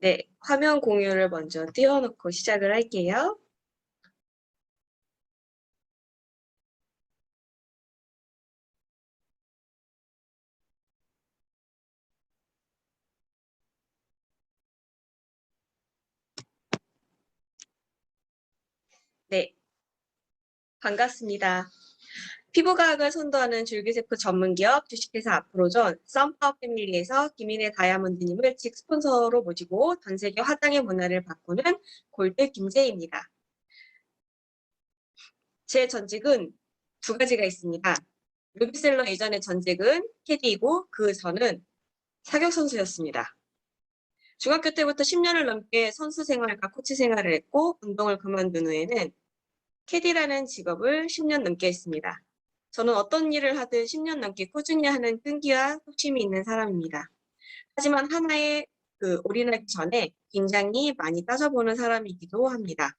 네, 화면 공유를 먼저 띄워놓고 시작을 할게요. 네, 반갑습니다. 피부과학을 선도하는 줄기세포 전문기업 주식회사 앞으로존 썬파워 패밀리에서 김인혜 다이아몬드님을 직 스폰서로 모시고 전 세계 화장의 문화를 바꾸는 골드 김재입니다. 제 전직은 두 가지가 있습니다. 루비셀러 이전의 전직은 캐디이고 그 전은 사격 선수였습니다. 중학교 때부터 10년을 넘게 선수 생활과 코치 생활을 했고 운동을 그만둔 후에는 캐디라는 직업을 10년 넘게 했습니다. 저는 어떤 일을 하든 10년 넘게 꾸준히 하는 끈기와 뚝심이 있는 사람입니다. 하지만 하나에 올인하기 전에 굉장히 많이 따져보는 사람이기도 합니다.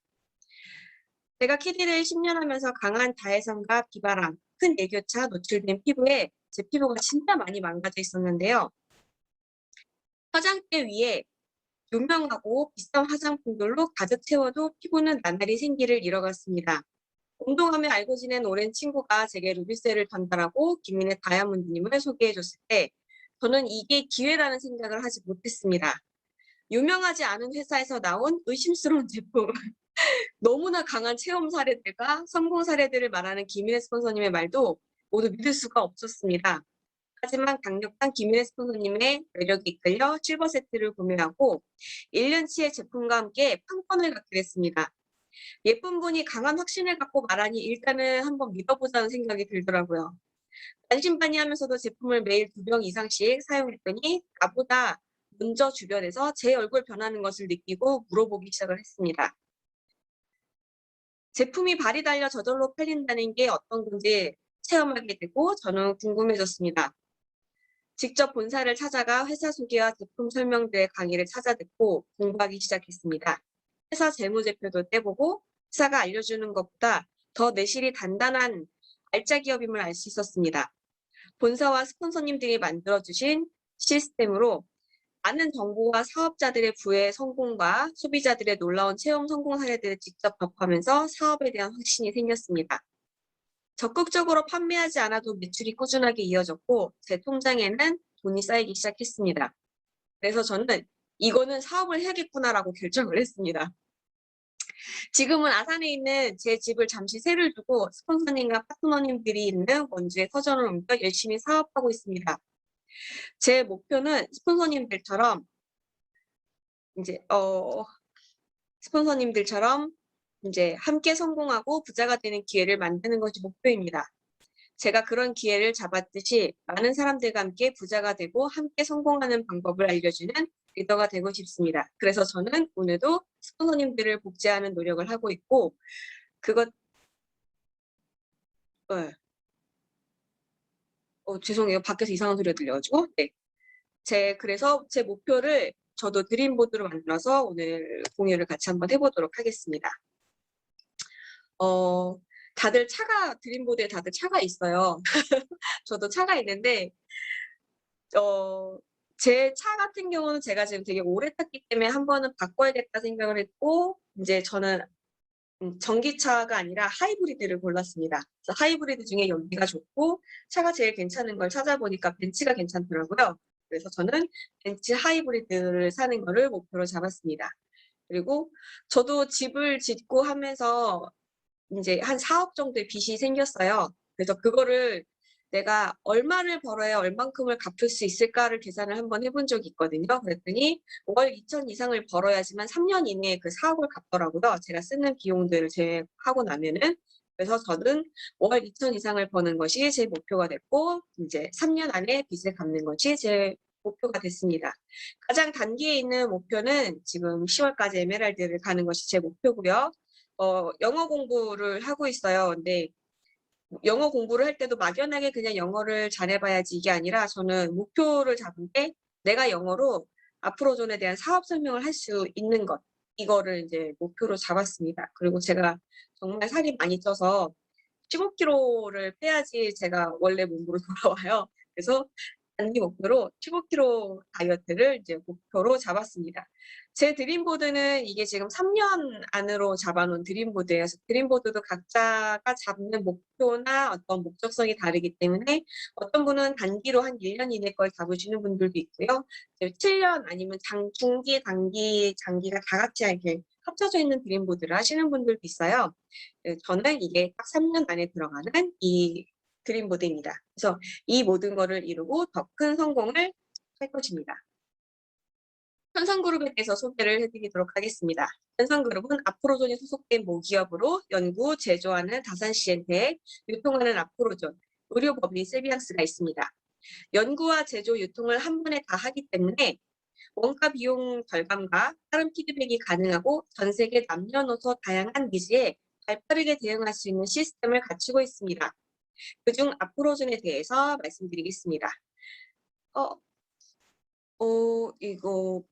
제가 캐디를 10년 하면서 강한 자외선과 비바람, 큰 일교차 노출된 피부에 제 피부가 진짜 많이 망가져 있었는데요. 화장대 위에 유명하고 비싼 화장품들로 가득 채워도 피부는 나날이 생기를 잃어갔습니다. 운동하며 알고 지낸 오랜 친구가 제게 루비셀을 전달하고 김인혜 다이아몬드님을 소개해줬을 때 저는 이게 기회라는 생각을 하지 못했습니다. 유명하지 않은 회사에서 나온 의심스러운 제품, 너무나 강한 체험 사례들과 성공 사례들을 말하는 김인혜 스폰서님의 말도 모두 믿을 수가 없었습니다. 하지만 강력한 김인혜 스폰서님의 매력에 이끌려 실버 세트를 구매하고 1년치의 제품과 함께 판권을 갖게 됐습니다. 예쁜 분이 강한 확신을 갖고 말하니 일단은 한번 믿어보자는 생각이 들더라고요. 반신반의하면서도 제품을 매일 2병 이상씩 사용했더니 나보다 먼저 주변에서 제 얼굴 변하는 것을 느끼고 물어보기 시작을 했습니다. 제품이 발이 달려 저절로 팔린다는 게 어떤 건지 체험하게 되고 저는 궁금해졌습니다. 직접 본사를 찾아가 회사 소개와 제품 설명들의 강의를 찾아 듣고 공부하기 시작했습니다. 회사 재무제표도 떼보고 회사가 알려주는 것보다 더 내실이 단단한 알짜 기업임을 알 수 있었습니다. 본사와 스폰서님들이 만들어주신 시스템으로 많은 정보와 사업자들의 부의 성공과 소비자들의 놀라운 체험 성공 사례들을 직접 접하면서 사업에 대한 확신이 생겼습니다. 적극적으로 판매하지 않아도 매출이 꾸준하게 이어졌고 제 통장에는 돈이 쌓이기 시작했습니다. 그래서 저는 이거는 사업을 해야겠구나라고 결정을 했습니다. 지금은 아산에 있는 제 집을 잠시 세를 두고 스폰서님과 파트너님들이 있는 원주에 서점을 옮겨 열심히 사업하고 있습니다. 제 목표는 스폰서님들처럼 함께 성공하고 부자가 되는 기회를 만드는 것이 목표입니다. 제가 그런 기회를 잡았듯이 많은 사람들과 함께 부자가 되고 함께 성공하는 방법을 알려주는 리더가 되고 싶습니다. 그래서 저는 오늘도 스폰서님들을 복제하는 노력을 하고 있고 죄송해요. 밖에서 이상한 소리가 들려가지고. 네. 그래서 제 목표를 저도 드림보드로 만들어서 오늘 공유를 같이 한번 해보도록 하겠습니다. 드림보드에 다들 차가 있어요. 저도 차가 있는데, 제 차 같은 경우는 제가 지금 되게 오래 탔기 때문에 한 번은 바꿔야겠다 생각을 했고, 이제 저는 전기차가 아니라 하이브리드를 골랐습니다. 그래서 하이브리드 중에 연비가 좋고 차가 제일 괜찮은 걸 찾아보니까 벤츠가 괜찮더라고요. 그래서 저는 벤츠 하이브리드를 사는 거를 목표로 잡았습니다. 그리고 저도 집을 짓고 하면서 이제 한 4억 정도의 빚이 생겼어요. 그래서 그거를 내가 얼마를 벌어야 얼만큼을 갚을 수 있을까를 계산을 한번 해본 적이 있거든요. 그랬더니 월 2천 이상을 벌어야지만 3년 이내에 그 4억을 갚더라고요. 제가 쓰는 비용들을 제외하고 나면은. 그래서 저는 월 2천 이상을 버는 것이 제 목표가 됐고 이제 3년 안에 빚을 갚는 것이 제 목표가 됐습니다. 가장 단기에 있는 목표는 지금 10월까지 에메랄드를 가는 것이 제 목표고요. 영어 공부를 하고 있어요. 근데 영어 공부를 할 때도 막연하게 그냥 영어를 잘해봐야지 이게 아니라 저는 목표를 잡은 게 내가 영어로 앞으로존에 대한 사업 설명을 할 수 있는 것, 이거를 이제 목표로 잡았습니다. 그리고 제가 정말 살이 많이 쪄서 15kg를 빼야지 제가 원래 몸으로 돌아와요. 그래서 단기 목표로 15kg 다이어트를 이제 목표로 잡았습니다. 제 드림보드는 이게 지금 3년 안으로 잡아놓은 드림보드예요. 그래서 드림보드도 각자가 잡는 목표나 어떤 목적성이 다르기 때문에 어떤 분은 단기로 한 1년 이내 걸 잡으시는 분들도 있고요. 7년 아니면 중기, 단기, 장기가 다 같이 이렇게 합쳐져 있는 드림보드를 하시는 분들도 있어요. 저는 이게 딱 3년 안에 들어가는 이 드림보드입니다. 그래서 이 모든 거를 이루고 더 큰 성공을 할 것입니다. 현상그룹에 대해서 소개를 해드리도록 하겠습니다. 현상그룹은 아프로존이 소속된 모기업으로 연구, 제조하는 다산시엔테, 유통하는 아프로존, 의료법인 세비앙스가 있습니다. 연구와 제조, 유통을 한 번에 다 하기 때문에 원가 비용 절감과 빠른 피드백이 가능하고 전 세계 남녀노소 다양한 니즈에 발빠르게 대응할 수 있는 시스템을 갖추고 있습니다. 그중 아프로존에 대해서 말씀드리겠습니다. 이거,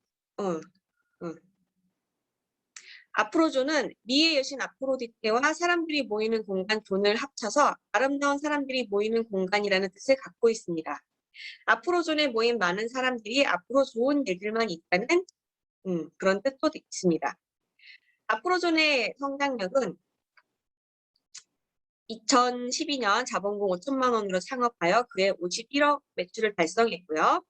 아프로존은 미의 여신 아프로디테와 사람들이 모이는 공간 존을 합쳐서 아름다운 사람들이 모이는 공간이라는 뜻을 갖고 있습니다. 아프로존에 모인 많은 사람들이 앞으로 좋은 일들만 있다는 그런 뜻도 있습니다. 아프로존의 성장력은 2012년 자본금 5천만 원으로 창업하여 그해 51억 매출을 달성했고요.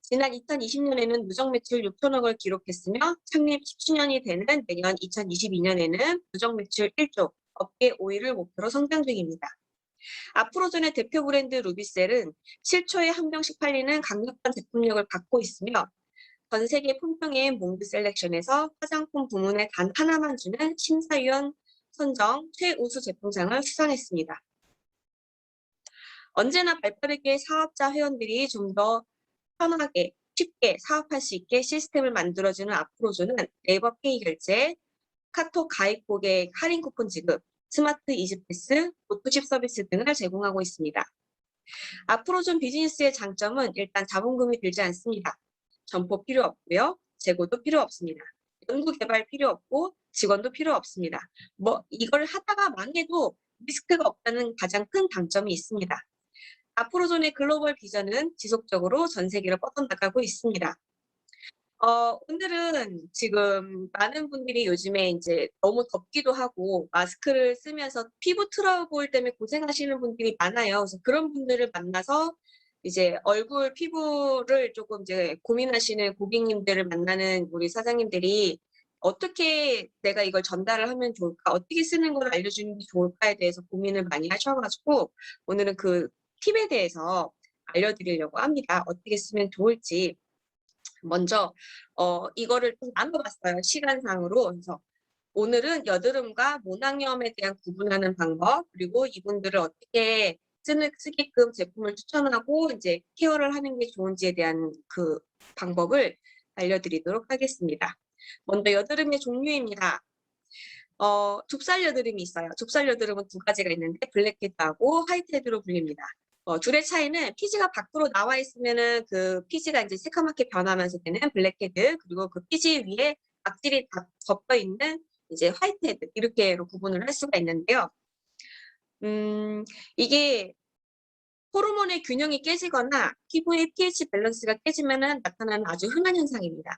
지난 2020년에는 누적 매출 6천억을 기록했으며 창립 10주년이 되는 내년 2022년에는 누적 매출 1조, 업계 5위를 목표로 성장 중입니다. 아프로존의 대표 브랜드 루비셀은 실초에 한 병씩 팔리는 강력한 제품력을 갖고 있으며 전 세계 품평의 몽드 셀렉션에서 화장품 부문에 단 하나만 주는 심사위원 선정 최우수 제품상을 수상했습니다. 언제나 발빠르게 사업자 회원들이 좀 더 편하게 쉽게 사업할 수 있게 시스템을 만들어주는 아프로존은 네이버 페이 결제, 카톡 가입 고객 할인 쿠폰 지급, 스마트 이즈패스, 보트십 서비스 등을 제공하고 있습니다. 아프로존 비즈니스의 장점은 일단 자본금이 들지 않습니다. 점포 필요 없고요. 재고도 필요 없습니다. 연구 개발 필요 없고 직원도 필요 없습니다. 이걸 하다가 망해도 리스크가 없다는 가장 큰 장점이 있습니다. 아프로존의 글로벌 비전은 지속적으로 전 세계로 뻗어나가고 있습니다. 오늘은 지금 많은 분들이 요즘에 이제 너무 덥기도 하고 마스크를 쓰면서 피부 트러블 때문에 고생하시는 분들이 많아요. 그래서 그런 분들을 만나서 이제 얼굴 피부를 조금 이제 고민하시는 고객님들을 만나는 우리 사장님들이 어떻게 내가 이걸 전달을 하면 좋을까, 어떻게 쓰는 걸 알려주는 게 좋을까에 대해서 고민을 많이 하셔가지고 오늘은 그 팁에 대해서 알려드리려고 합니다. 어떻게 쓰면 좋을지. 먼저 이거를 좀 나눠봤어요. 시간상으로. 그래서 오늘은 여드름과 모낭염에 대한 구분하는 방법, 그리고 이분들을 어떻게 쓰게끔 제품을 추천하고 이제 케어를 하는 게 좋은지에 대한 그 방법을 알려드리도록 하겠습니다. 먼저 여드름의 종류입니다. 좁쌀 여드름이 있어요. 좁쌀 여드름은 두 가지가 있는데 블랙헤드하고 화이트헤드로 불립니다. 둘의 차이는 피지가 밖으로 나와 있으면은 그 피지가 이제 새카맣게 변하면서 되는 블랙헤드, 그리고 그 피지 위에 악질이 다 덮여 있는 이제 화이트헤드, 이렇게로 구분을 할 수가 있는데요. 이게 호르몬의 균형이 깨지거나 피부의 pH 밸런스가 깨지면은 나타나는 아주 흔한 현상입니다.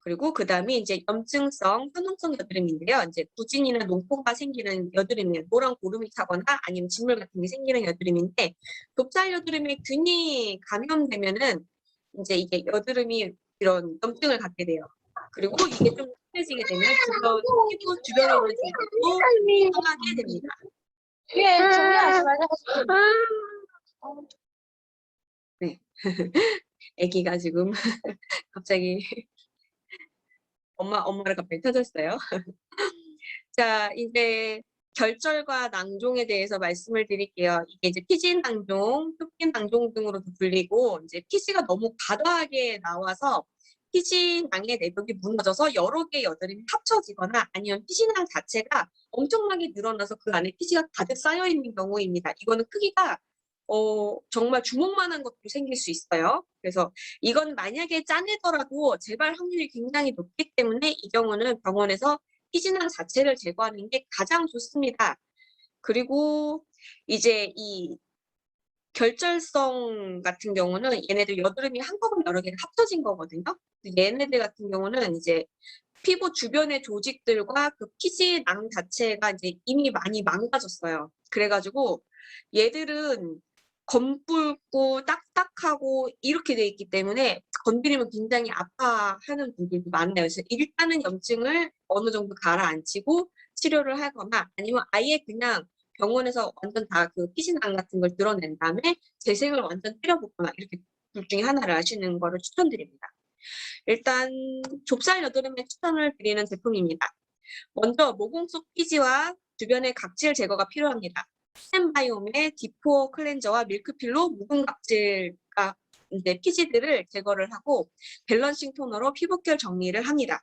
그리고 그 다음에 이제 염증성, 현혹성 여드름인데요. 이제 부진이나 농포가 생기는 여드름이 노란 고름이 타거나 아니면 진물 같은 게 생기는 여드름인데, 좁쌀 여드름에 균이 감염되면은 이제 이게 여드름이 이런 염증을 갖게 돼요. 그리고 이게 좀 심해지게 되면 피부 주변에 있는 부분도 상하게 됩니다. 예, 정리하지 말라고. 네. 아기가 지금 갑자기 엄마를 갑자기 터졌어요. 자, 이제 결절과 낭종에 대해서 말씀을 드릴게요. 이게 이제 피지낭종, 흡기낭종 등으로도 불리고, 이제 피지가 너무 과다하게 나와서 피지낭의 내벽이 무너져서 여러 개의 여드름이 합쳐지거나 아니면 피지낭 자체가 엄청나게 늘어나서 그 안에 피지가 가득 쌓여 있는 경우입니다. 이거는 크기가 정말 주먹만한 것도 생길 수 있어요. 그래서 이건 만약에 짜내더라도 재발 확률이 굉장히 높기 때문에 이 경우는 병원에서 피지낭 자체를 제거하는 게 가장 좋습니다. 그리고 이제 이 결절성 같은 경우는 얘네들 여드름이 한꺼번에 여러 개가 합쳐진 거거든요. 얘네들 같은 경우는 이제 피부 주변의 조직들과 그 피지낭 자체가 이제 이미 많이 망가졌어요. 그래가지고 얘들은 검붉고 딱딱하고 이렇게 돼 있기 때문에 건드리면 굉장히 아파하는 분들도 많아요. 그래서 일단은 염증을 어느 정도 가라앉히고 치료를 하거나 아니면 아예 그냥 병원에서 완전 다 그 피지낭 같은 걸 드러낸 다음에 재생을 완전 때려붓거나 이렇게 둘 중에 하나를 하시는 거를 추천드립니다. 일단 좁쌀 여드름에 추천을 드리는 제품입니다. 먼저 모공 속 피지와 주변의 각질 제거가 필요합니다. 스텐바이옴의 디포어 클렌저와 밀크필로 묵은 각질과 이제 피지들을 제거를 하고 밸런싱 토너로 피부결 정리를 합니다.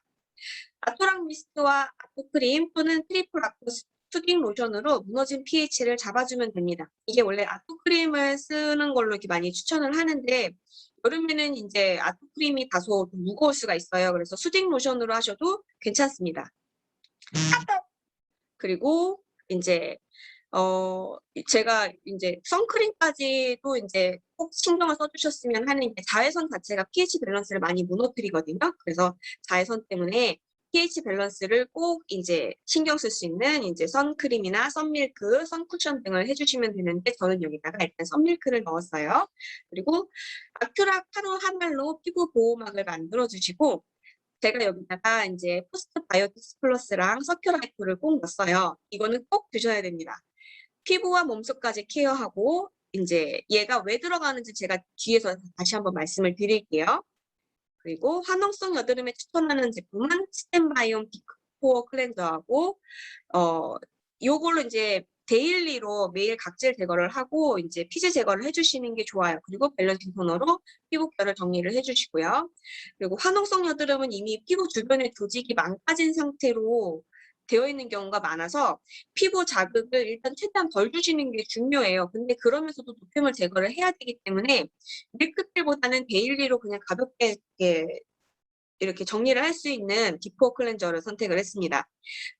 아토락 미스트와 아토크림 또는 트리플 아토 수딩 로션으로 무너진 pH를 잡아주면 됩니다. 이게 원래 아토크림을 쓰는 걸로 이렇게 많이 추천을 하는데 여름에는 이제 아토크림이 다소 무거울 수가 있어요. 그래서 수딩 로션으로 하셔도 괜찮습니다. 그리고 이제 제가 이제 선크림까지도 이제 꼭 신경을 써주셨으면 하는 게 자외선 자체가 pH 밸런스를 많이 무너뜨리거든요. 그래서 자외선 때문에 pH 밸런스를 꼭 이제 신경 쓸 수 있는 이제 선크림이나 선밀크, 선쿠션 등을 해주시면 되는데 저는 여기다가 일단 선밀크를 넣었어요. 그리고 아큐락 하루 한 알로 피부 보호막을 만들어 주시고 제가 여기다가 이제 포스트 바이오틱스 플러스랑 서큘라이프를 꼭 넣었어요. 이거는 꼭 드셔야 됩니다. 피부와 몸속까지 케어하고 이제 얘가 왜 들어가는지 제가 뒤에서 다시 한번 말씀을 드릴게요. 그리고 화농성 여드름에 추천하는 제품은 스텐바이옴 빅코어 클렌저하고 요걸로 이제 데일리로 매일 각질 제거를 하고 이제 피지 제거를 해주시는 게 좋아요. 그리고 밸런싱 토너로 피부결을 정리를 해주시고요. 그리고 화농성 여드름은 이미 피부 주변의 조직이 망가진 상태로 되어 있는 경우가 많아서 피부 자극을 일단 최대한 덜 주시는 게 중요해요. 근데 그러면서도 노폐물 제거를 해야 되기 때문에 밀크필보다는 데일리로 그냥 가볍게 이렇게 정리를 할 수 있는 디포어 클렌저를 선택을 했습니다.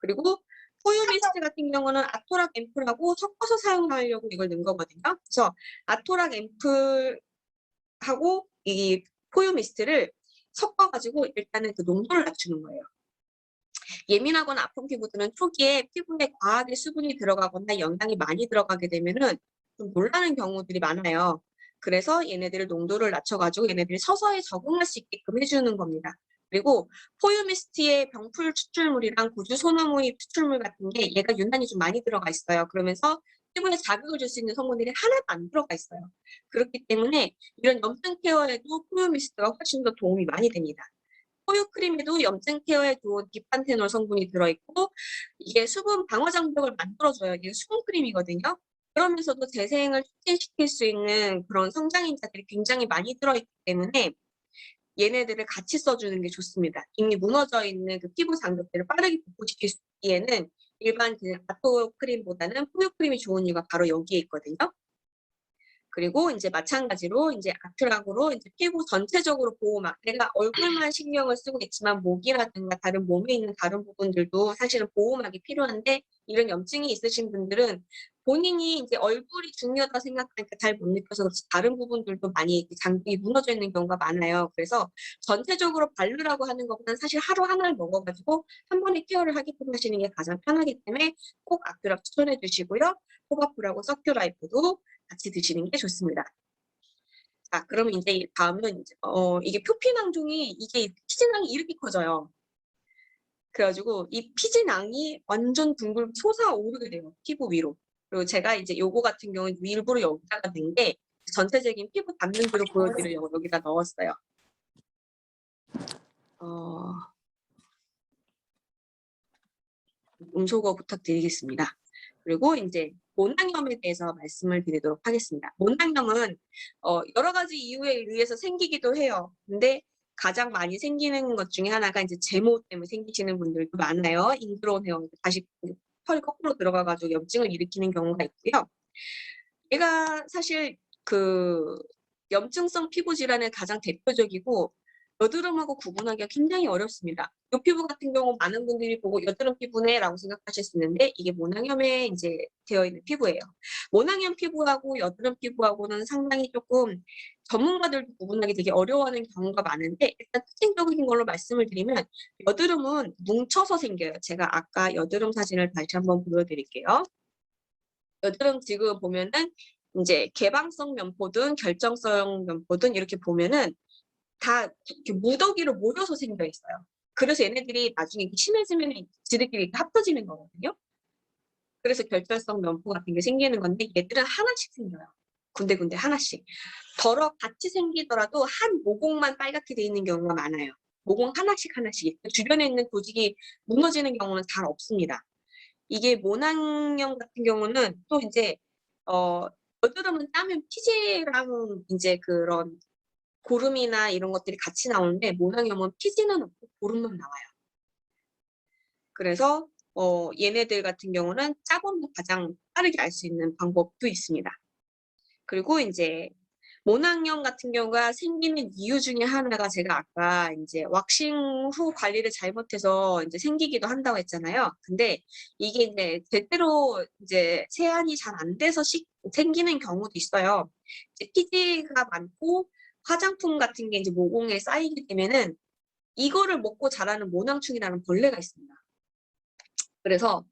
그리고 포유 미스트 같은 경우는 아토락 앰플하고 섞어서 사용하려고 이걸 넣은 거거든요. 그래서 아토락 앰플하고 이 포유 미스트를 섞어가지고 일단은 그 농도를 낮추는 거예요. 예민하거나 아픈 피부들은 초기에 피부에 과하게 수분이 들어가거나 영양이 많이 들어가게 되면은 좀 놀라는 경우들이 많아요. 그래서 얘네들을 농도를 낮춰가지고 얘네들이 서서히 적응할 수 있게끔 해주는 겁니다. 그리고 포유 미스트의 병풀 추출물이랑 구주 소나무의 추출물 같은 게 얘가 유난히 좀 많이 들어가 있어요. 그러면서 피부에 자극을 줄 수 있는 성분들이 하나도 안 들어가 있어요. 그렇기 때문에 이런 염증 케어에도 포유 미스트가 훨씬 더 도움이 많이 됩니다. 포유 크림에도 염증 케어에 좋은 디판테놀 성분이 들어있고 이게 수분 방어 장벽을 만들어줘요. 이게 수분 크림이거든요. 그러면서도 재생을 촉진시킬 수 있는 그런 성장인자들이 굉장히 많이 들어있기 때문에 얘네들을 같이 써주는 게 좋습니다. 이미 무너져 있는 그 피부 장벽들을 빠르게 복구시킬 수 있기에는 일반 그 아토 크림보다는 포유 크림이 좋은 이유가 바로 여기에 있거든요. 그리고 이제 마찬가지로 이제 아트락으로 이제 피부 전체적으로 보호막, 내가 얼굴만 신경을 쓰고 있지만 목이라든가 다른 몸에 있는 다른 부분들도 사실은 보호막이 필요한데 이런 염증이 있으신 분들은 본인이 이제 얼굴이 중요하다 생각하니까 잘 못 느껴서 그렇지 다른 부분들도 많이 장벽이 무너져 있는 경우가 많아요. 그래서 전체적으로 바르라고 하는 것보다는 사실 하루 하나를 먹어가지고 한 번에 케어를 하게끔 하시는 게 가장 편하기 때문에 꼭 아트락 추천해 주시고요. 호바풀하고 서큘라이프도 같이 드시는 게 좋습니다. 자, 그러면 이제 다음은 이제 이게 표피낭종이 이게 피지낭이 이렇게 커져요. 그래가지고 이 피지낭이 완전 둥글 솟아오르게 돼요. 피부 위로. 그리고 제가 이제 요거 같은 경우는 일부러 여기다가 넣은 게 전체적인 피부 담는기로 보여드리려고 여기다 넣었어요. 음소거 부탁드리겠습니다. 그리고 이제 모낭염에 대해서 말씀을 드리도록 하겠습니다. 모낭염은 여러 가지 이유에 의해서 생기기도 해요. 근데 가장 많이 생기는 것 중에 하나가 이제 제모 때문에 생기시는 분들도 많아요. 인그로운 헤어, 다시 털이 거꾸로 들어가가지고 염증을 일으키는 경우가 있고요. 얘가 사실 그 염증성 피부 질환의 가장 대표적이고 여드름하고 구분하기가 굉장히 어렵습니다. 이 피부 같은 경우 많은 분들이 보고 여드름 피부네라고 생각하실 수 있는데 이게 모낭염에 이제 되어 있는 피부예요. 모낭염 피부하고 여드름 피부하고는 상당히 조금 전문가들도 구분하기 되게 어려워하는 경우가 많은데 일단 특징적인 걸로 말씀을 드리면 여드름은 뭉쳐서 생겨요. 제가 아까 여드름 사진을 다시 한번 보여드릴게요. 여드름 지금 보면은 이제 개방성 면포든 결정성 면포든 이렇게 보면은 다 이렇게 무더기로 모여서 생겨 있어요. 그래서 얘네들이 나중에 심해지면 지들끼리 이렇게 합쳐지는 거거든요. 그래서 결절성 면포 같은 게 생기는 건데 얘들은 하나씩 생겨요. 군데군데 하나씩. 더러 같이 생기더라도 한 모공만 빨갛게 돼 있는 경우가 많아요. 모공 하나씩 하나씩. 주변에 있는 조직이 무너지는 경우는 잘 없습니다. 이게 모낭염 같은 경우는 또 이제 여드름은 따면 피지랑 이제 그런 고름이나 이런 것들이 같이 나오는데 모낭염은 피지는 없고 고름만 나와요. 그래서 얘네들 같은 경우는 짜보면 가장 빠르게 알 수 있는 방법도 있습니다. 그리고 이제 모낭염 같은 경우가 생기는 이유 중에 하나가 제가 아까 이제 왁싱 후 관리를 잘못해서 이제 생기기도 한다고 했잖아요. 근데 이게 이제 제대로 이제 세안이 잘 안 돼서 생기는 경우도 있어요. 이제 피지가 많고 화장품 같은 게 이제 모공에 쌓이게 되면은 이거를 먹고 자라는 모낭충이라는 벌레가 있습니다. 그래서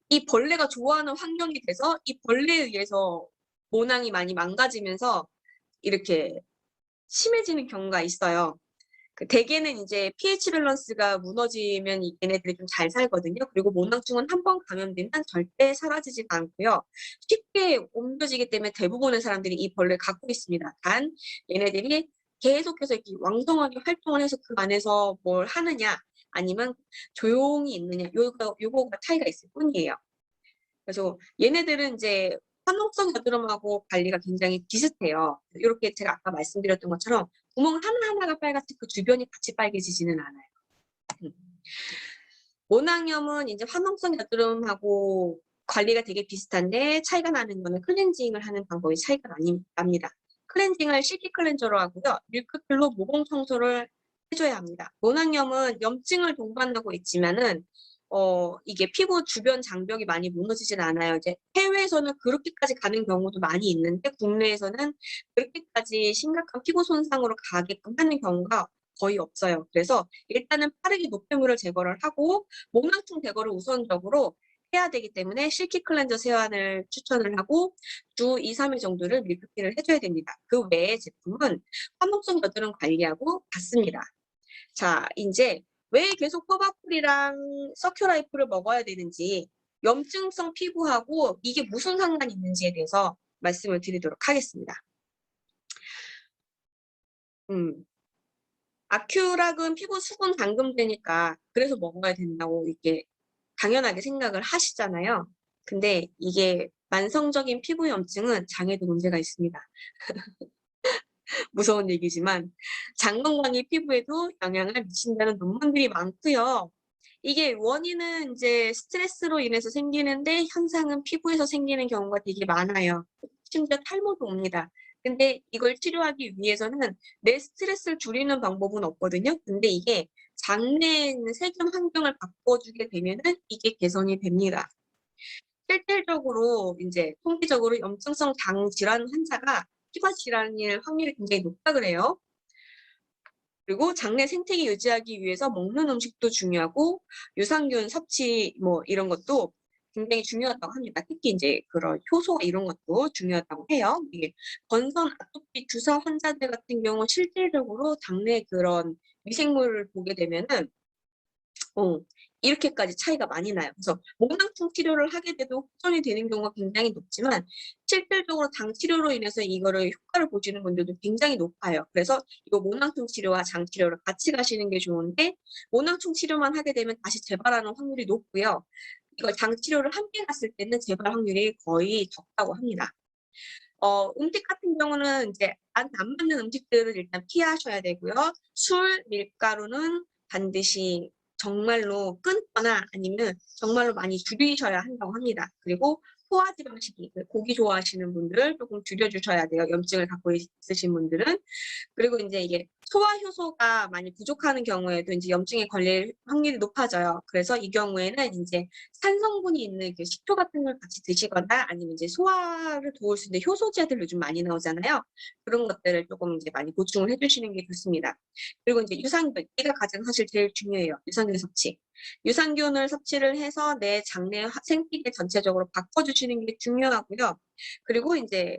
이 벌레가 좋아하는 환경이 돼서 이 벌레에 의해서 모낭이 많이 망가지면서 이렇게 심해지는 경우가 있어요. 대개는 이제 pH 밸런스가 무너지면 얘네들이 좀 잘 살거든요. 그리고 모낭충은 한 번 감염되면 절대 사라지지 않고요. 쉽게 옮겨지기 때문에 대부분의 사람들이 이 벌레를 갖고 있습니다. 단 얘네들이 계속해서 이렇게 왕성하게 활동을 해서 그 안에서 뭘 하느냐 아니면 조용히 있느냐 요거가 차이가 있을 뿐이에요. 그래서 얘네들은 이제 화농성 여드름하고 관리가 굉장히 비슷해요. 이렇게 제가 아까 말씀드렸던 것처럼 구멍 하나하나가 빨갛지 그 주변이 같이 빨개지지는 않아요. 모낭염은 이제 화농성 여드름하고 관리가 되게 비슷한데 차이가 나는 거는 클렌징을 하는 방법이 차이가 납니다. 클렌징을 실키 클렌저로 하고요. 밀크필로 모공 청소를 해줘야 합니다. 모낭염은 염증을 동반하고 있지만은 이게 피부 주변 장벽이 많이 무너지진 않아요. 이제 해외에서는 그렇게까지 가는 경우도 많이 있는데 국내에서는 그렇게까지 심각한 피부 손상으로 가게끔 하는 경우가 거의 없어요. 그래서 일단은 빠르게 노폐물을 제거를 하고 모낭충 제거를 우선적으로 해야 되기 때문에 실키 클렌저 세안을 추천을 하고 주 2, 3일 정도를 밀크필을 해줘야 됩니다. 그 외의 제품은 화농성 여드름 관리하고 같습니다. 자, 이제 왜 계속 퍼바풀이랑 서큐라이프를 먹어야 되는지 염증성 피부하고 이게 무슨 상관이 있는지에 대해서 말씀을 드리도록 하겠습니다. 아큐락은 피부 수분 잠금되니까 그래서 먹어야 된다고 이렇게 당연하게 생각을 하시잖아요. 근데 이게 만성적인 피부 염증은 장에도 문제가 있습니다. 무서운 얘기지만 장 건강이 피부에도 영향을 미친다는 논문들이 많고요. 이게 원인은 이제 스트레스로 인해서 생기는데 현상은 피부에서 생기는 경우가 되게 많아요. 심지어 탈모도 옵니다. 근데 이걸 치료하기 위해서는 내 스트레스를 줄이는 방법은 없거든요. 근데 이게 장내에 있는 세균 환경을 바꿔주게 되면은 이게 개선이 됩니다. 실질적으로 이제 통계적으로 염증성 장 질환 환자가 피부 질환일 확률이 굉장히 높다 그래요. 그리고 장내 생태계 유지하기 위해서 먹는 음식도 중요하고 유산균 섭취 뭐 이런 것도 굉장히 중요하다고 합니다. 특히 이제 그런 효소 이런 것도 중요하다고 해요. 이게 건선 아토피 주사 환자들 같은 경우 실질적으로 장내 그런 미생물을 보게 되면은 이렇게까지 차이가 많이 나요. 그래서 모낭충 치료를 하게 돼도 호전이 되는 경우가 굉장히 높지만 실질적으로 장 치료로 인해서 이거를 효과를 보시는 분들도 굉장히 높아요. 그래서 이거 모낭충 치료와 장 치료를 같이 가시는 게 좋은데 모낭충 치료만 하게 되면 다시 재발하는 확률이 높고요. 이걸 장 치료를 함께 갔을 때는 재발 확률이 거의 적다고 합니다. 음식 같은 경우는 이제 안 맞는 음식들을 일단 피하셔야 되고요. 술, 밀가루는 반드시 정말로 끊거나 아니면 정말로 많이 줄이셔야 한다고 합니다. 그리고 소화지방식이 고기 좋아하시는 분들 조금 줄여주셔야 돼요. 염증을 갖고 있으신 분들은. 그리고 이제 이게 소화 효소가 많이 부족하는 경우에도 이제 염증에 걸릴 확률이 높아져요. 그래서 이 경우에는 이제 산 성분이 있는 그 식초 같은 걸 같이 드시거나 아니면 이제 소화를 도울 수 있는 효소제들 요즘 많이 나오잖아요. 그런 것들을 조금 이제 많이 보충을 해주시는 게 좋습니다. 그리고 이제 유산균, 이가 가장 사실 제일 중요해요. 유산균 섭취. 유산균을 섭취를 해서 내 장내 생기를 전체적으로 바꿔주시는 게 중요하고요. 그리고 이제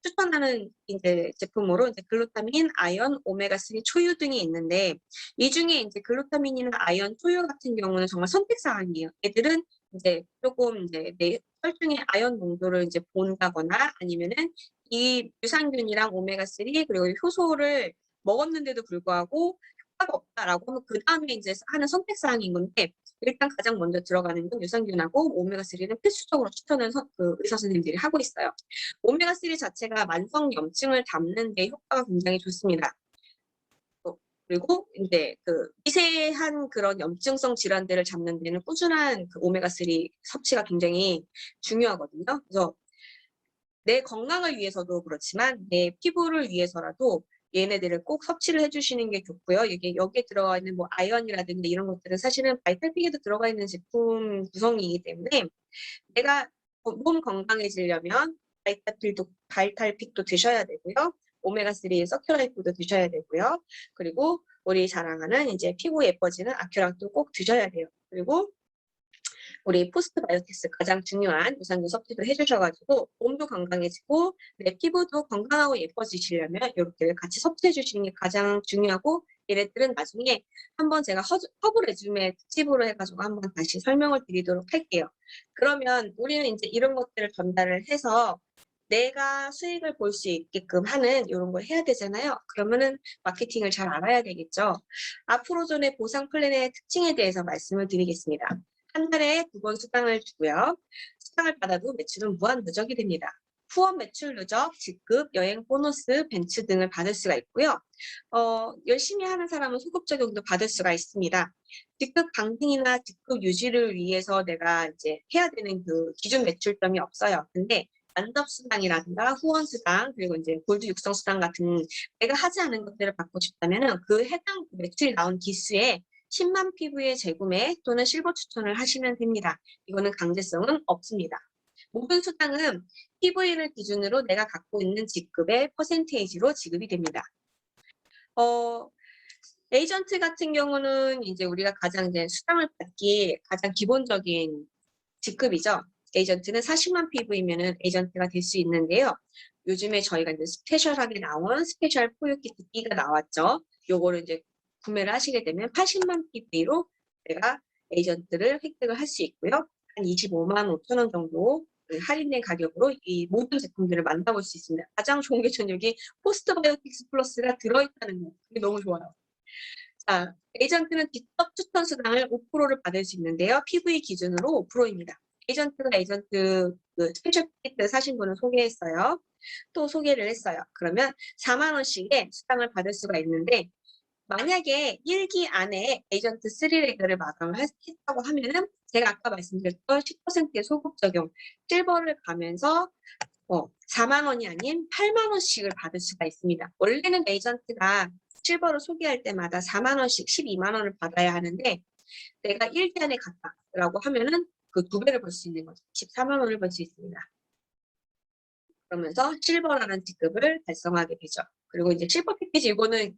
추천하는 이제 제품으로 이제 글루타민, 아연, 오메가3 초유 등이 있는데 이 중에 이제 글루타민이나 아연, 초유 같은 경우는 정말 선택 사항이에요. 애들은 이제 조금 이제 내 혈중의 아연 농도를 이제 본다거나 아니면은 이 유산균이랑 오메가3 그리고 효소를 먹었는데도 불구하고 효과가 없다라고 하면 그 다음에 이제 하는 선택 사항인 건데 일단 가장 먼저 들어가는 건 유산균하고 오메가3는 필수적으로 추천을 그 의사 선생님들이 하고 있어요. 오메가3 자체가 만성 염증을 잡는 데 효과가 굉장히 좋습니다. 그리고 이제 그 미세한 그런 염증성 질환들을 잡는 데는 꾸준한 그 오메가3 섭취가 굉장히 중요하거든요. 그래서 내 건강을 위해서도 그렇지만 내 피부를 위해서라도 얘네들을 꼭 섭취를 해주시는 게 좋고요. 여기에 들어가 있는 뭐 아연이라든지 이런 것들은 사실은 바이탈픽에도 들어가 있는 제품 구성이기 때문에 내가 몸 건강해지려면 바이탈픽도 드셔야 되고요. 오메가3 서큘라이프도 드셔야 되고요. 그리고 우리 자랑하는 이제 피부 예뻐지는 아큐락도 꼭 드셔야 돼요. 그리고 우리 포스트바이오틱스 가장 중요한 유산균 섭취도 해주셔가지고 몸도 건강해지고 내 피부도 건강하고 예뻐지시려면 이렇게 같이 섭취해 주시는 게 가장 중요하고 얘네들은 나중에 한번 제가 허브 레줌에 특집으로 해가지고 한번 다시 설명을 드리도록 할게요. 그러면 우리는 이제 이런 것들을 전달을 해서 내가 수익을 볼 수 있게끔 하는 이런 걸 해야 되잖아요. 그러면은 마케팅을 잘 알아야 되겠죠. 앞으로전의 보상 플랜의 특징에 대해서 말씀을 드리겠습니다. 한 달에 2번 수당을 주고요. 수당을 받아도 매출은 무한 누적이 됩니다. 후원 매출 누적, 직급, 여행 보너스, 벤츠 등을 받을 수가 있고요. 열심히 하는 사람은 소급 적용도 받을 수가 있습니다. 직급 강등이나 직급 유지를 위해서 내가 이제 해야 되는 그 기준 매출점이 없어요. 근데 만납 수당이라든가 후원 수당 그리고 이제 골드 육성 수당 같은 내가 하지 않은 것들을 받고 싶다면은 그 해당 매출이 나온 기수에 10만 PV의 재구매 또는 실버 추천을 하시면 됩니다. 이거는 강제성은 없습니다. 모든 수당은 PV를 기준으로 내가 갖고 있는 직급의 퍼센테이지로 지급이 됩니다. 에이전트 같은 경우는 이제 우리가 가장 이제 수당을 받기 가장 기본적인 직급이죠. 에이전트는 40만 PV면은 에이전트가 될 수 있는데요. 요즘에 저희가 이제 스페셜하게 나온 스페셜 포유 키트 B가 나왔죠. 요거를 이제 구매를 하시게 되면 80만 PV로 내가 에이전트를 획득을 할 수 있고요. 한 25만 5천 원 정도 할인된 가격으로 이 모든 제품들을 만나볼 수 있습니다. 가장 좋은 게 전 여기 포스트바이오틱스 플러스가 들어있다는 거. 그게 너무 좋아요. 자, 에이전트는 뒷떡 추천 수당을 5%를 받을 수 있는데요. PV 기준으로 5%입니다. 에이전트 그 스페셜 키트 사신 분은 소개했어요. 또 소개를 했어요. 그러면 4만 원씩의 수당을 받을 수가 있는데 만약에 1기 안에 에이전트 3레그를 마감을 했다고 하면은 제가 아까 말씀드렸던 10%의 소급 적용 실버를 가면서 4만 원이 아닌 8만 원씩을 받을 수가 있습니다. 원래는 에이전트가 실버를 소개할 때마다 4만 원씩 12만 원을 받아야 하는데 내가 1기 안에 갔다라고 하면은 그 2배를 벌 수 있는 거죠. 14만 원을 벌 수 있습니다. 그러면서 실버라는 직급을 달성하게 되죠. 그리고 이제 실버 패키지 이거는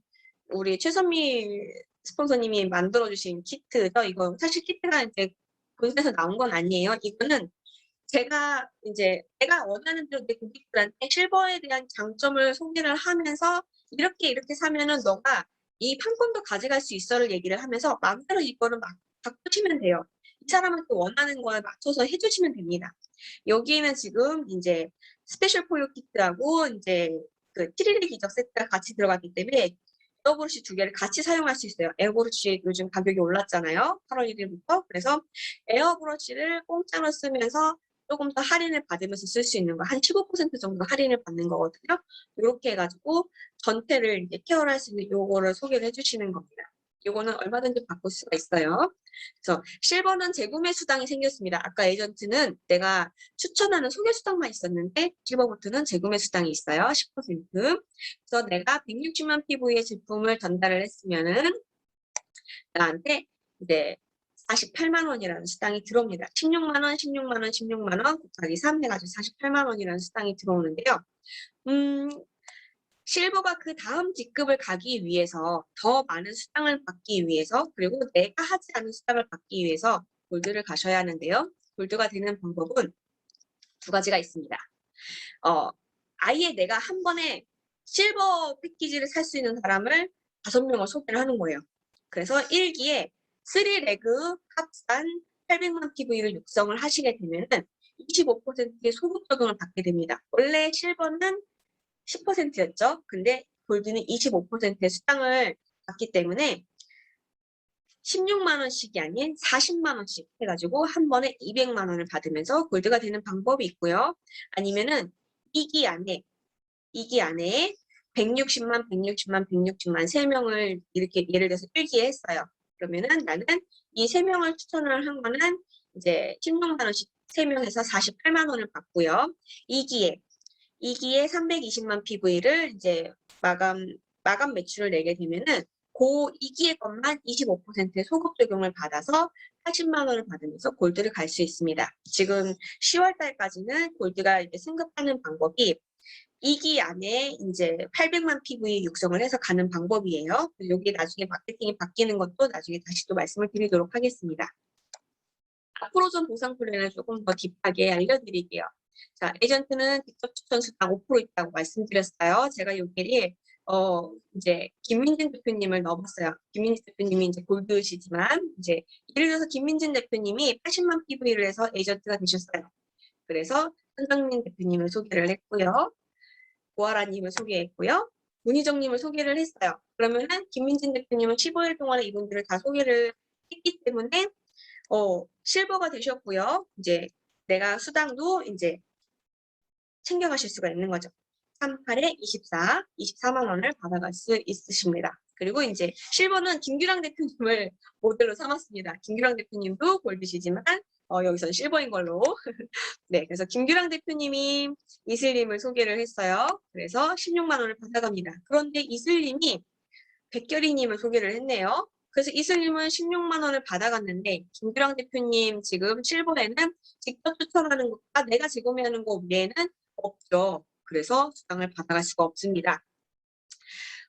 우리 최선미 스폰서님이 만들어주신 키트죠. 이거 사실 키트가 이제 본사에서 나온 건 아니에요. 이거는 제가 원하는 대로 내 고객들한테 실버에 대한 장점을 소개를 하면서 이렇게 사면은 너가 이 판권도 가져갈 수 있어를 얘기를 하면서 마음대로 이거를 막 바꾸시면 돼요. 이 사람한테 원하는 거에 맞춰서 해주시면 됩니다. 여기에는 지금 이제 스페셜 포유 키트하고 이제 그 7일의 기적 세트가 같이 들어갔기 때문에 에어브러쉬 2개를 같이 사용할 수 있어요. 에어브러쉬 요즘 가격이 올랐잖아요. 8월 1일부터. 그래서 에어브러쉬를 공짜로 쓰면서 조금 더 할인을 받으면서 쓸 수 있는 거, 한 15% 정도 할인을 받는 거거든요. 이렇게 해가지고 전체를 이제 케어를 할 수 있는 요거를 소개를 해주시는 겁니다. 요거는 얼마든지 바꿀 수가 있어요. 그래서 실버는 재구매 수당이 생겼습니다. 아까 에이전트는 내가 추천하는 소개 수당만 있었는데 실버부터는 재구매 수당이 있어요. 10%. 그래서 내가 160만 PV의 제품을 전달을 했으면은 나한테 이제 48만 원이라는 수당이 들어옵니다. 16만 원, 16만 원, 16만 원 곱하기 3 해가지고 48만 원이라는 수당이 들어오는데요. 실버가 그 다음 직급을 가기 위해서 더 많은 수당을 받기 위해서 그리고 내가 하지 않은 수당을 받기 위해서 골드를 가셔야 하는데요. 골드가 되는 방법은 두 가지가 있습니다. 아예 내가 한 번에 실버 패키지를 살 수 있는 사람을 5명을 소개를 하는 거예요. 그래서 1기에 3레그 합산 800만 PV를 육성을 하시게 되면은 25%의 소급 적용을 받게 됩니다. 원래 실버는 10%였죠. 근데 골드는 25%의 수당을 받기 때문에 16만 원씩이 아닌 40만 원씩 해가지고 한 번에 200만 원을 받으면서 골드가 되는 방법이 있고요. 아니면은 2기 안에 160만, 160만, 160만 3명을 이렇게 예를 들어서 1기에 했어요. 그러면은 나는 이 3명을 추천을 한 거는 이제 16만 원씩 3명에서 48만 원을 받고요. 2기에 320만 PV를 이제 마감 매출을 내게 되면은 그 2기의 것만 25%의 소급 적용을 받아서 80만 원을 받으면서 골드를 갈 수 있습니다. 지금 10월 달까지는 골드가 이제 승급하는 방법이 2기 안에 이제 800만 PV 육성을 해서 가는 방법이에요. 여기 나중에 마케팅이 바뀌는 것도 나중에 다시 또 말씀을 드리도록 하겠습니다. 앞으로 좀 보상 플랜을 조금 더 딥하게 알려드릴게요. 자, 에이전트는 직접 추천 수당 5% 있다고 말씀드렸어요. 제가 여기에 이제 김민진 대표님을 넣어봤어요. 김민진 대표님이 이제 골드시지만 이제 예를 들어서 김민진 대표님이 80만 PV를 해서 에이전트가 되셨어요. 그래서 선정민 대표님을 소개를 했고요. 고아라님을 소개했고요. 문희정님을 소개를 했어요. 그러면은 김민진 대표님은 15일 동안에 이분들을 다 소개를 했기 때문에 실버가 되셨고요. 이제 내가 수당도 이제 챙겨가실 수가 있는 거죠. 38에 24, 24만 원을 받아갈 수 있으십니다. 그리고 이제 실버는 김규랑 대표님을 모델로 삼았습니다. 김규랑 대표님도 골드시지만 여기서는 실버인 걸로. 네, 그래서 김규랑 대표님이 이슬님을 소개를 했어요. 그래서 16만 원을 받아갑니다. 그런데 이슬님이 백결이님을 소개를 했네요. 그래서 이슬님은 16만 원을 받아갔는데 김규랑 대표님 지금 실버에는 직접 추천하는 것과 내가 제공하는 것 외에는 없죠. 그래서 수당을 받아갈 수가 없습니다.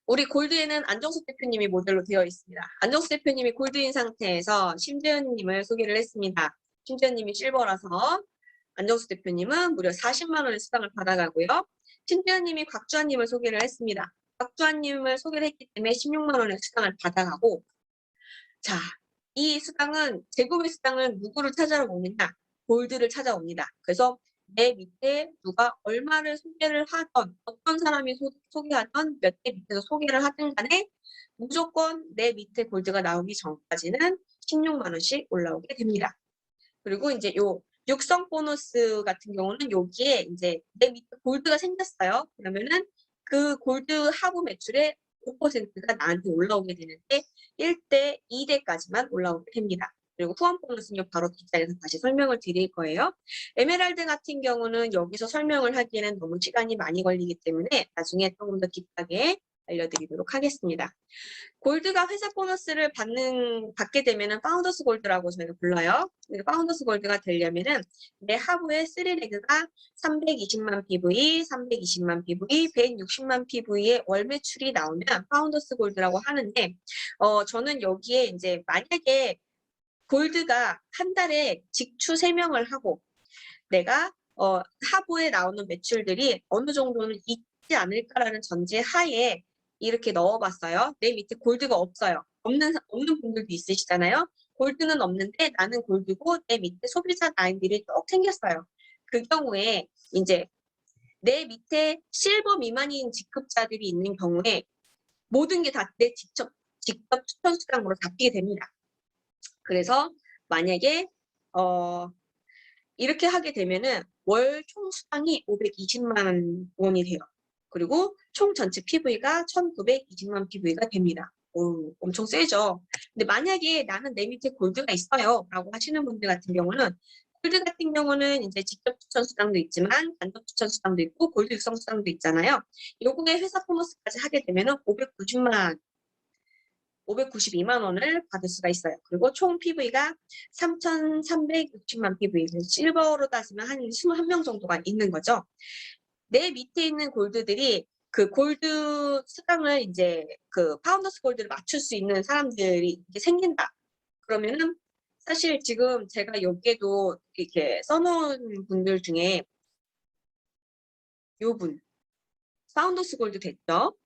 우리 골드에는 안정숙 대표님이 모델로 되어 있습니다. 안정숙 대표님이 골드인 상태에서 심재현님을 소개를 했습니다. 심재현님이 실버라서 안정숙 대표님은 무려 40만 원의 수당을 받아가고요. 심재현님이 곽주환님을 소개를 했습니다. 곽주환님을 소개를 했기 때문에 16만 원의 수당을 받아가고 자, 이 수당은 재구매 수당은 누구를 찾아러 오느냐? 골드를 찾아옵니다. 그래서 내 밑에 누가 얼마를 소개를 하던 어떤 사람이 소개하던 몇 대 밑에서 소개를 하든 간에 무조건 내 밑에 골드가 나오기 전까지는 16만 원씩 올라오게 됩니다. 그리고 이제 요 육성 보너스 같은 경우는 여기에 이제 내 밑에 골드가 생겼어요. 그러면은 그 골드 하부 매출의 5%가 나한테 올라오게 되는데 1대, 2대까지만 올라오게 됩니다. 그리고 후원 보너스는 바로 뒷자리에서 다시 설명을 드릴 거예요. 에메랄드 같은 경우는 여기서 설명을 하기에는 너무 시간이 많이 걸리기 때문에 나중에 조금 더 딥하게 알려드리도록 하겠습니다. 골드가 회사 보너스를 받게 되면은 파운더스 골드라고 저희가 불러요. 파운더스 골드가 되려면은 내 하부에 3레그가 320만 PV, 320만 PV, 160만 PV의 월 매출이 나오면 파운더스 골드라고 하는데, 저는 여기에 이제 만약에 골드가 한 달에 직추 3명을 하고 내가 하부에 나오는 매출들이 어느 정도는 있지 않을까라는 전제 하에 이렇게 넣어봤어요. 내 밑에 골드가 없어요. 없는 분들도 있으시잖아요. 골드는 없는데 나는 골드고 내 밑에 소비자 라인들이 쭉 생겼어요. 그 경우에 이제 내 밑에 실버 미만인 직급자들이 있는 경우에 모든 게 다 내 직접 추천 수당으로 잡히게 됩니다. 그래서 만약에 이렇게 하게 되면은 월 총 수당이 520만 원이 돼요. 그리고 총 전체 PV가 1920만 PV가 됩니다. 엄청 세죠. 근데 만약에 나는 내 밑에 골드가 있어요. 라고 하시는 분들 같은 경우는 골드 같은 경우는 이제 직접 추천 수당도 있지만 간접 추천 수당도 있고 골드 육성 수당도 있잖아요. 요거에 회사 보너스까지 하게 되면은 592만 원을 받을 수가 있어요. 그리고 총 PV가 3,360만 PV. 실버로 따지면 한 21명 정도가 있는 거죠. 내 밑에 있는 골드들이 그 골드 수당을 이제 그 파운더스 골드를 맞출 수 있는 사람들이 이렇게 생긴다. 그러면은 사실 지금 제가 여기에도 이렇게 써놓은 분들 중에 요 분, 파운더스 골드 됐죠?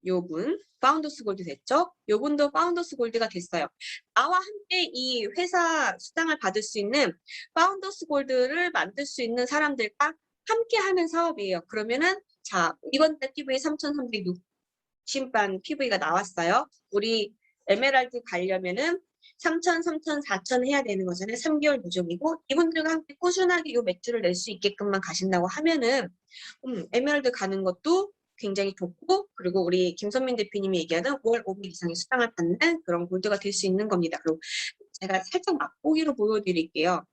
요 분, 파운더스 골드 됐죠? 요 분도 파운더스 골드가 됐어요. 나와 함께 이 회사 수당을 받을 수 있는 파운더스 골드를 만들 수 있는 사람들과 함께 하는 사업이에요. 그러면은 자, 이번 달 PV 3,360만 PV가 나왔어요. 우리 에메랄드 가려면은 3,000, 3,000, 4,000 해야 되는 거잖아요. 3개월 누적이고 이분들과 함께 꾸준하게 이 매출을 낼 수 있게끔만 가신다고 하면은 에메랄드 가는 것도 굉장히 좋고 그리고 우리 김선민 대표님이 얘기하는 월 500 이상의 수당을 받는 그런 골드가 될 수 있는 겁니다. 그리고 제가 살짝 맛보기로 보여드릴게요.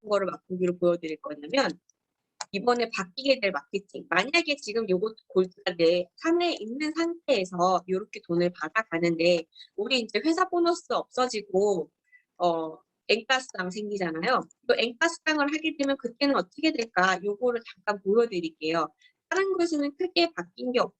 거를 맛보기로 보여드릴 거냐면 이번에 바뀌게 될 마케팅. 만약에 지금 요거 골드가 내 칸에 있는 상태에서 이렇게 돈을 받아가는데 우리 이제 회사 보너스 없어지고 엔가스당 생기잖아요. 또 엔가스당을 하게 되면 그때는 어떻게 될까? 요거를 잠깐 보여드릴게요. 다른 것에는 크게 바뀐 게 없고